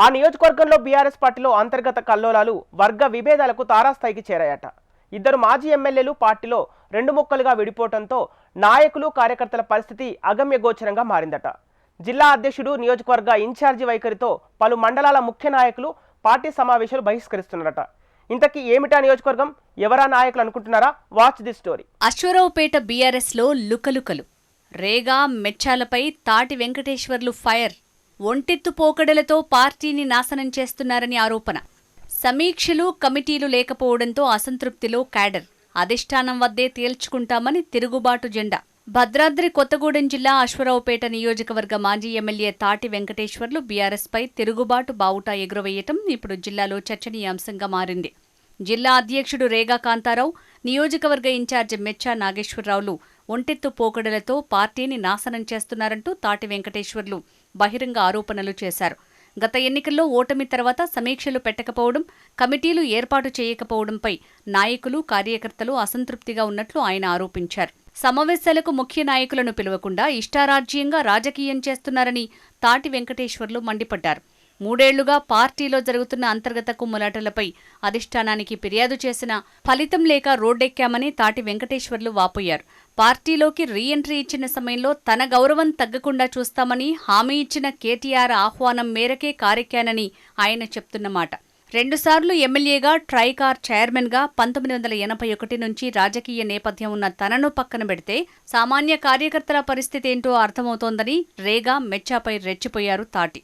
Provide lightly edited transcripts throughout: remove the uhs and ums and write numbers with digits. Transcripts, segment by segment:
ఆ నియోజకవర్గంలో బీఆర్ఎస్ పార్టీలో అంతర్గత కల్లోలాలు వర్గ విభేదాలకు తారాస్థాయికి చేరాయట. ఇద్దరు మాజీ ఎమ్మెల్యేలు పార్టీలో రెండు ముక్కలుగా విడిపోవడంతో నాయకులు కార్యకర్తల పరిస్థితి అగమ్యగోచరంగా మారిందట. జిల్లా అధ్యక్షుడు నియోజకవర్గ ఇన్ఛార్జి వైఖరితో పలు మండలాల ముఖ్య నాయకులు పార్టీ సమావేశాలు బహిష్కరిస్తున్నారట. ఇంతకీ ఏమిటా నియోజకవర్గం, ఎవరా నాయకులు అనుకుంటున్నారా? Watch the story. Aswaraopeta BRS లో లుకలుకలు. రేగా మెచ్చాలపై తాటి వెంకటేశ్వర్లు ఫైర్. ఒంటెత్తు పోకడలతో పార్టీని నాశనం చేస్తున్నారని ఆరోపణ. సమీక్షలు కమిటీలు లేకపోవడంతో అసంతృప్తిలో క్యాడర్. అధిష్టానం వద్దే తేల్చుకుంటామని తిరుగుబాటు జెండా. భద్రాద్రి కొత్తగూడెం జిల్లా అశ్వరావుపేట నియోజకవర్గ మాజీ ఎమ్మెల్యే తాటి వెంకటేశ్వర్లు బీఆర్ఎస్ పై తిరుగుబాటు బావుటా ఎగురవేయటం ఇప్పుడు జిల్లాలో చర్చనీయాంశంగా మారింది. జిల్లా అధ్యక్షుడు రేగా కాంతారావు, నియోజకవర్గ ఇన్ఛార్జి మెచ్చా నాగేశ్వరరావులు ఒంటెత్తు పోకడలతో పార్టీని నాశనం చేస్తున్నారంటూ తాటి వెంకటేశ్వర్లు బహిరంగ ఆరోపణలు చేశారు. గత ఎన్నికల్లో ఓటమి తర్వాత సమీక్షలు పెట్టకపోవడం, కమిటీలు ఏర్పాటు చేయకపోవడంపై నాయకులు కార్యకర్తలు అసంతృప్తిగా ఉన్నట్లు ఆయన ఆరోపించారు. సమావేశాలకు ముఖ్య నాయకులను పిలవకుండా ఇష్టారాజ్యంగా రాజకీయం చేస్తున్నారని తాటి వెంకటేశ్వర్లు మండిపడ్డారు. 3 ఏళ్లుగా పార్టీలో జరుగుతున్న అంతర్గత కుమ్ములాటలపై అధిష్టానానికి ఫిర్యాదు చేసినా ఫలితం లేక రోడ్డెక్కామని తాటి వెంకటేశ్వర్లు వాపోయారు. పార్టీలోకి రీఎంట్రీ ఇచ్చిన సమయంలో తన గౌరవం తగ్గకుండా చూస్తామని హామీ ఇచ్చిన కేటీఆర్ ఆహ్వానం మేరకే కారెక్కానని ఆయన చెప్తున్నమాట. 2 సార్లు ఎమ్మెల్యేగా, ట్రైకార్ చైర్మన్గా 1981 నుంచి రాజకీయ నేపథ్యం ఉన్న తనను పక్కన పెడితే సామాన్య కార్యకర్తల పరిస్థితేంటో అర్థమవుతోందని రేగా మెచ్చాపై రెచ్చిపోయారు తాటి.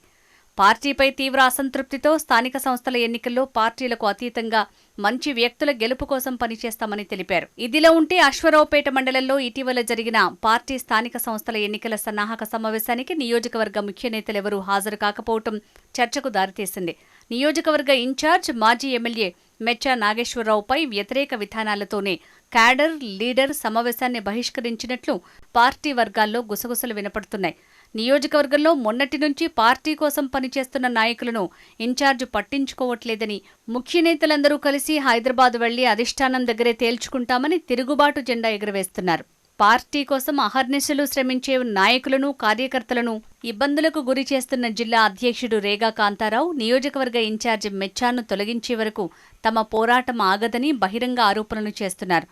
పార్టీపై తీవ్ర అసంతృప్తితో స్థానిక సంస్థల ఎన్నికల్లో పార్టీలకు అతీతంగా మంచి వ్యక్తుల గెలుపు కోసం పనిచేస్తామని తెలిపారు. ఇదిలా ఉంటే అశ్వరావుపేట మండలంలో ఇటీవల జరిగిన పార్టీ స్థానిక సంస్థల ఎన్నికల సన్నాహక సమావేశానికి నియోజకవర్గ ముఖ్య నేతలెవరూ హాజరు కాకపోవడం చర్చకు దారితీసింది. నియోజకవర్గ ఇన్ఛార్జ్ మాజీ ఎమ్మెల్యే మెచ్చా నాగేశ్వరరావుపై వ్యతిరేక విధానాలతోనే క్యాడర్, లీడర్ సమావేశాన్ని బహిష్కరించినట్లు పార్టీ వర్గాల్లో గుసగుసలు వినపడుతున్నాయి. నియోజకవర్గంలో మొన్నటి నుంచి పార్టీ కోసం పనిచేస్తున్న నాయకులను ఇన్ఛార్జ్ పట్టించుకోవట్లేదని, ముఖ్య నేతలందరూ కలిసి హైదరాబాద్ వెళ్లి అధిష్టానం దగ్గరే తేల్చుకుంటామని తిరుగుబాటు జెండా ఎగురవేస్తున్నారు. పార్టీ కోసం అహర్నిశలు శ్రమించే నాయకులను, కార్యకర్తలను ఇబ్బందులకు గురి చేస్తున్న జిల్లా అధ్యక్షుడు రేగా కాంతారావు నియోజకవర్గ ఇన్ఛార్జి మెచ్చాను తొలగించే వరకు తమ పోరాటం ఆగదని బహిరంగ ఆరోపణలు చేస్తున్నారు.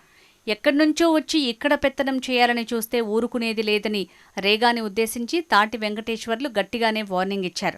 ఎక్కడ్నుంచో వచ్చి ఇక్కడ పెత్తనం చేయాలని చూస్తే ఊరుకునేది లేదని రేగాని ఉద్దేశించి తాటి వెంకటేశ్వర్లు గట్టిగానే వార్నింగ్ ఇచ్చారు.